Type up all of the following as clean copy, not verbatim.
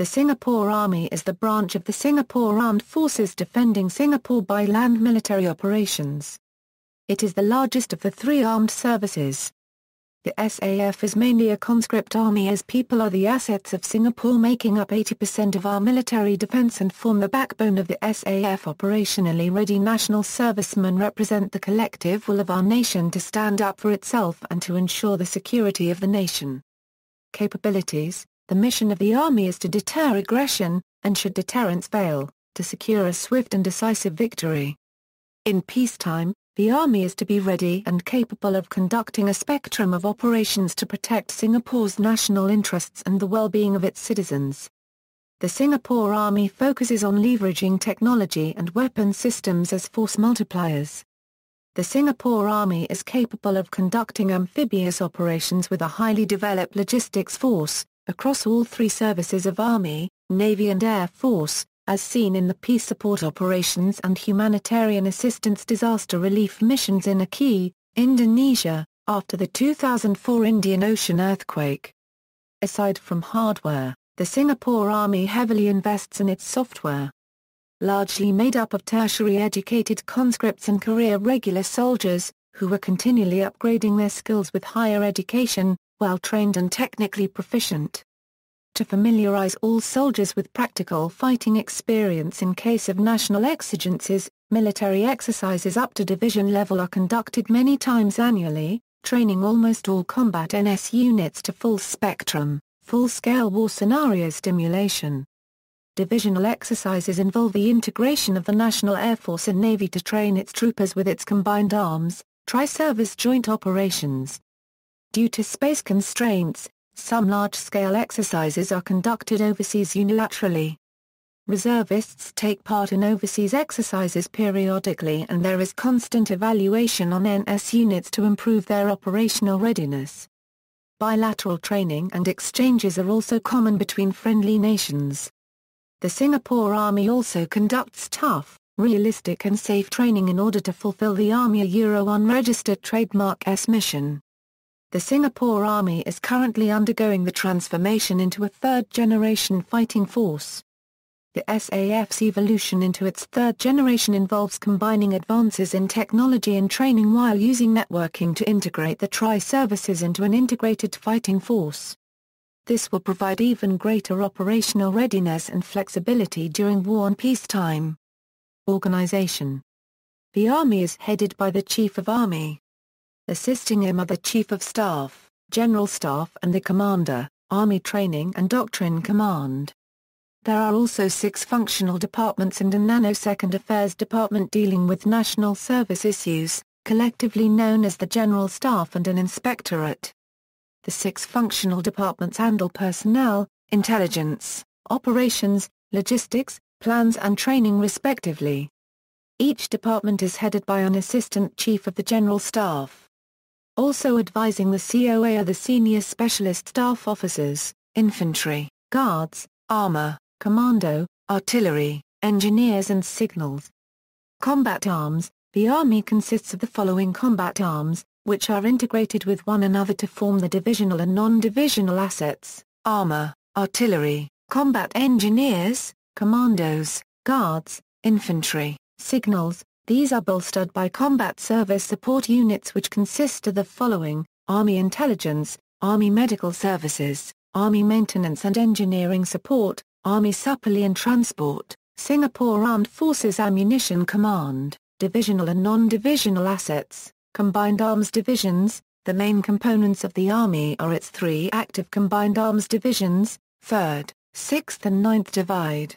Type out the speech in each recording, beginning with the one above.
The Singapore Army is the branch of the Singapore Armed Forces defending Singapore by land military operations. It is the largest of the three armed services. The SAF is mainly a conscript army as people are the assets of Singapore, making up 80% of our military defence and form the backbone of the SAF. Operationally, Ready National Servicemen represent the collective will of our nation to stand up for itself and to ensure the security of the nation. Capabilities. The mission of the Army is to deter aggression, and should deterrence fail, to secure a swift and decisive victory. In peacetime, the Army is to be ready and capable of conducting a spectrum of operations to protect Singapore's national interests and the well-being of its citizens. The Singapore Army focuses on leveraging technology and weapon systems as force multipliers. The Singapore Army is capable of conducting amphibious operations with a highly developed logistics force, across all three services of Army, Navy and Air Force, as seen in the peace support operations and humanitarian assistance disaster relief missions in Aceh, Indonesia, after the 2004 Indian Ocean earthquake. Aside from hardware, the Singapore Army heavily invests in its software. Largely made up of tertiary educated conscripts and career regular soldiers, who are continually upgrading their skills with higher education, well-trained and technically proficient. To familiarize all soldiers with practical fighting experience in case of national exigencies, military exercises up to division level are conducted many times annually, training almost all combat NS units to full-spectrum, full-scale war scenario stimulation. Divisional exercises involve the integration of the National Air Force and Navy to train its troopers with its combined arms, tri-service joint operations. Due to space constraints, some large-scale exercises are conducted overseas unilaterally. Reservists take part in overseas exercises periodically and there is constant evaluation on NS units to improve their operational readiness. Bilateral training and exchanges are also common between friendly nations. The Singapore Army also conducts tough, realistic and safe training in order to fulfill the Army Euro unregistered trademark S mission. The Singapore Army is currently undergoing the transformation into a third-generation fighting force. The SAF's evolution into its third generation involves combining advances in technology and training while using networking to integrate the tri-services into an integrated fighting force. This will provide even greater operational readiness and flexibility during war and peacetime. Organization. The Army is headed by the Chief of Army. Assisting him are the Chief of Staff, General Staff and the Commander, Army Training and Doctrine Command. There are also 6 functional departments and a nanosecond affairs department dealing with national service issues, collectively known as the General Staff and an Inspectorate. The 6 functional departments handle personnel, intelligence, operations, logistics, plans and training respectively. Each department is headed by an Assistant Chief of the General Staff. Also advising the COA are the Senior Specialist Staff Officers, Infantry, Guards, Armor, Commando, Artillery, Engineers and Signals. Combat Arms. The Army consists of the following combat arms, which are integrated with one another to form the divisional and non-divisional assets: Armor, Artillery, Combat Engineers, Commandos, Guards, Infantry, Signals. These are bolstered by combat service support units which consist of the following: Army Intelligence, Army Medical Services, Army Maintenance and Engineering Support, Army Supply and Transport, Singapore Armed Forces Ammunition Command, Divisional and Non-Divisional Assets, Combined Arms Divisions. The main components of the Army are its 3 active Combined Arms Divisions, 3rd, 6th and 9th Divide.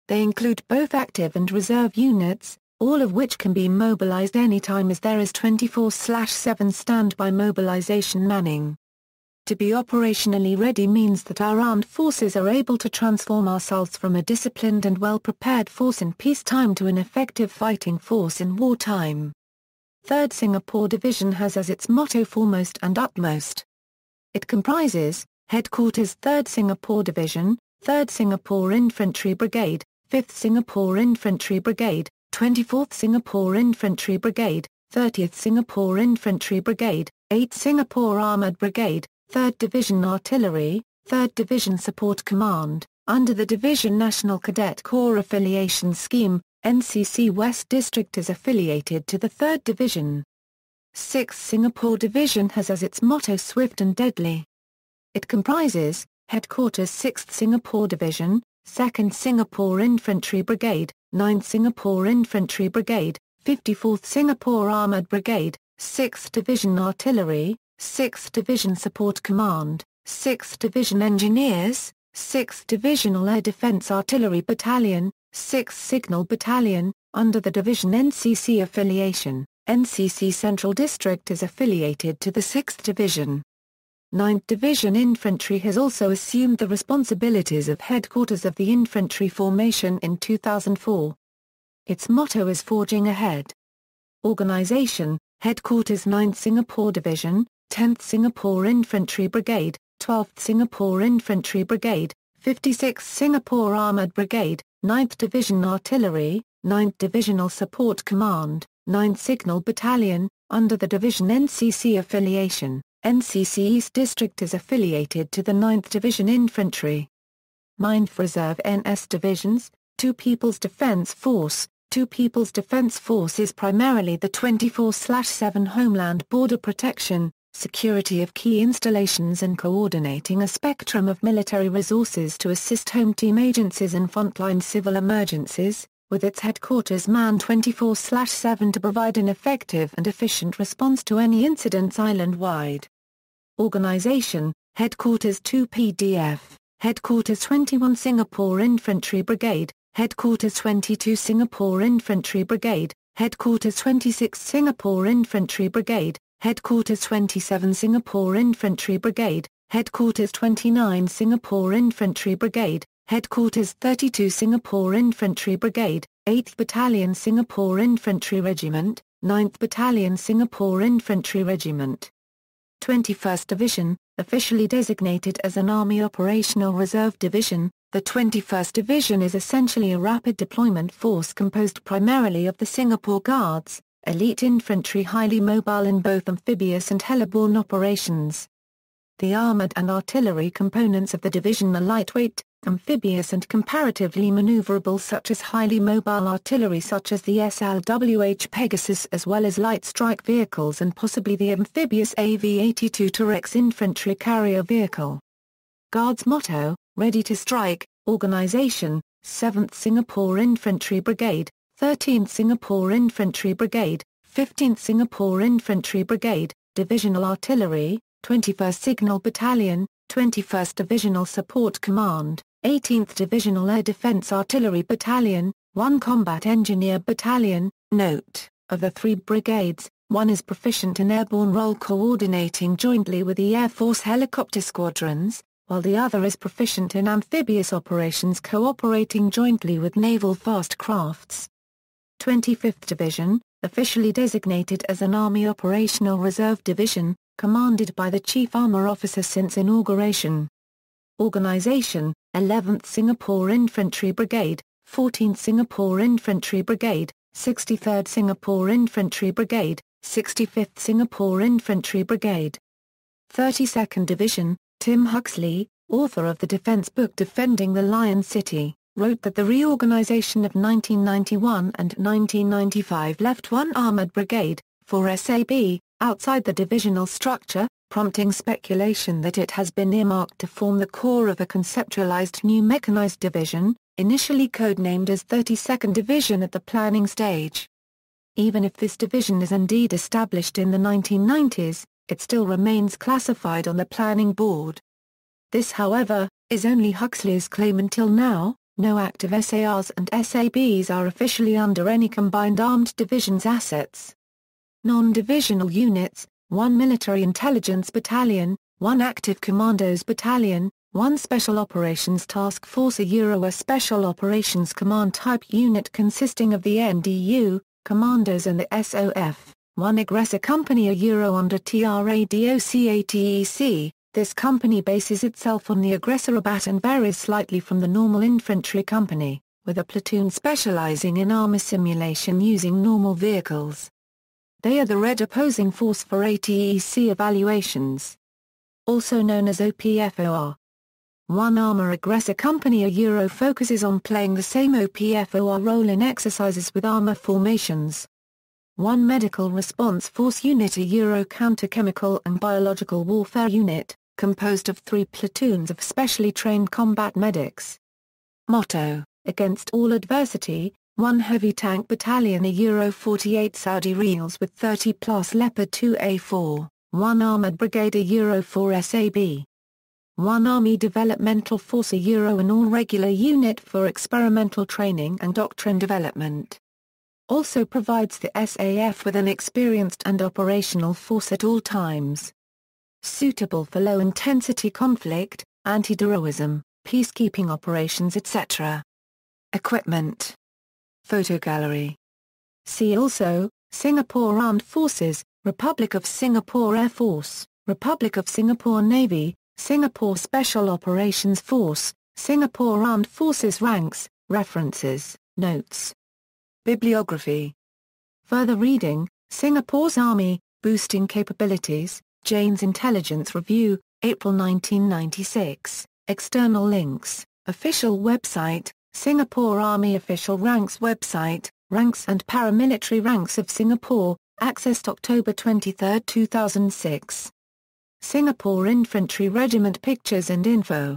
They include both active and reserve units, all of which can be mobilized anytime as there is 24/7 standby mobilization manning. To be operationally ready means that our armed forces are able to transform ourselves from a disciplined and well-prepared force in peacetime to an effective fighting force in wartime. 3rd Singapore Division has as its motto foremost and utmost. It comprises, Headquarters 3rd Singapore Division, 3rd Singapore Infantry Brigade, 5th Singapore Infantry Brigade, 24th Singapore Infantry Brigade, 30th Singapore Infantry Brigade, 8th Singapore Armoured Brigade, 3rd Division Artillery, 3rd Division Support Command, Under the Division National Cadet Corps Affiliation Scheme, NCC West District is affiliated to the 3rd Division. 6th Singapore Division has as its motto Swift and Deadly. It comprises, Headquarters 6th Singapore Division, 2nd Singapore Infantry Brigade, 9th Singapore Infantry Brigade, 54th Singapore Armoured Brigade, 6th Division Artillery, 6th Division Support Command, 6th Division Engineers, 6th Divisional Air Defence Artillery Battalion, 6th Signal Battalion. Under the Division NCC affiliation, NCC Central District is affiliated to the 6th Division. 9th Division Infantry has also assumed the responsibilities of headquarters of the infantry formation in 2004. Its motto is Forging Ahead. Organisation, Headquarters 9th Singapore Division, 10th Singapore Infantry Brigade, 12th Singapore Infantry Brigade, 56th Singapore Armoured Brigade, 9th Division Artillery, 9th Divisional Support Command, 9th Signal Battalion. Under the Division NCC affiliation, NCC East District is affiliated to the 9th Division Infantry. 9th Reserve NS Divisions, 2 People's Defence Force. 2 People's Defence Force is primarily the 24/7 Homeland Border Protection, security of key installations and coordinating a spectrum of military resources to assist Home Team agencies in frontline civil emergencies, with its headquarters manned 24/7 to provide an effective and efficient response to any incidents island-wide. Organisation, Headquarters 2 PDF, Headquarters 21 Singapore Infantry Brigade, Headquarters 22 Singapore Infantry Brigade, Headquarters 26 Singapore Infantry Brigade, Headquarters 27 Singapore Infantry Brigade, Headquarters 29 Singapore Infantry Brigade, Headquarters 32 Singapore Infantry Brigade, 8th Battalion Singapore Infantry Regiment, 9th Battalion Singapore Infantry Regiment. 21st Division, officially designated as an Army Operational Reserve Division, the 21st Division is essentially a rapid deployment force composed primarily of the Singapore Guards, elite infantry highly mobile in both amphibious and heliborne operations. The armoured and artillery components of the division are lightweight, amphibious and comparatively manoeuvrable, such as highly mobile artillery such as the SLWH Pegasus, as well as light strike vehicles and possibly the amphibious AV-82 Terex infantry carrier vehicle. Guards motto, Ready to Strike. Organisation, 7th Singapore Infantry Brigade, 13th Singapore Infantry Brigade, 15th Singapore Infantry Brigade, Divisional Artillery, 21st Signal Battalion, 21st Divisional Support Command, 18th Divisional Air Defence Artillery Battalion, 1 Combat Engineer Battalion. Note, of the 3 brigades, 1 is proficient in airborne role coordinating jointly with the Air Force helicopter squadrons, while the other is proficient in amphibious operations cooperating jointly with naval fast crafts. 25th Division, officially designated as an Army Operational Reserve Division, commanded by the Chief Armour Officer since inauguration. Organisation, 11th Singapore Infantry Brigade, 14th Singapore Infantry Brigade, 63rd Singapore Infantry Brigade, 65th Singapore Infantry Brigade. 32nd Division. Tim Huxley, author of the defense book Defending the Lion City, wrote that the reorganization of 1991 and 1995 left 1 armored brigade, 4 SAB, outside the divisional structure, prompting speculation that it has been earmarked to form the core of a conceptualized new mechanized division, initially codenamed as 32nd Division at the planning stage. Even if this division is indeed established in the 1990s, it still remains classified on the planning board. This, however, is only Huxley's claim until now. No active SARs and SABs are officially under any combined armed division's assets. Non-divisional units, 1 Military Intelligence Battalion, 1 Active Commandos Battalion, 1 Special Operations Task Force a Special Operations Command type unit consisting of the NDU, Commandos and the SOF. 1 Aggressor Company under TRADOCATEC, this company bases itself on the Aggressor ABAT and varies slightly from the normal infantry company, with a platoon specializing in armor simulation using normal vehicles. They are the Red Opposing Force for ATEC evaluations. Also known as OPFOR. 1 Armour Aggressor Company a Euro focuses on playing the same OPFOR role in exercises with armour formations. 1 Medical Response Force Unit a Euro counter-chemical and biological warfare unit, composed of 3 platoons of specially trained combat medics. Motto, Against all adversity, 1 Heavy Tank Battalion a Euro 48 Saudi Reals with 30 plus Leopard 2A4, 1 Armoured Brigade a Euro 4 SAB. 1 Army Developmental Force a Euro an all-regular unit for experimental training and doctrine development. Also provides the SAF with an experienced and operational force at all times. Suitable for low-intensity conflict, anti-terrorism, peacekeeping operations etc. Equipment. Photo gallery. See also, Singapore Armed Forces, Republic of Singapore Air Force, Republic of Singapore Navy, Singapore Special Operations Force, Singapore Armed Forces Ranks, References, Notes. Bibliography. Further reading, Singapore's Army, Boosting Capabilities, Jane's Intelligence Review, April 1996, External links, Official website, Singapore Army Official Ranks website, Ranks and Paramilitary Ranks of Singapore, accessed October 23, 2006. Singapore Infantry Regiment Pictures and Info.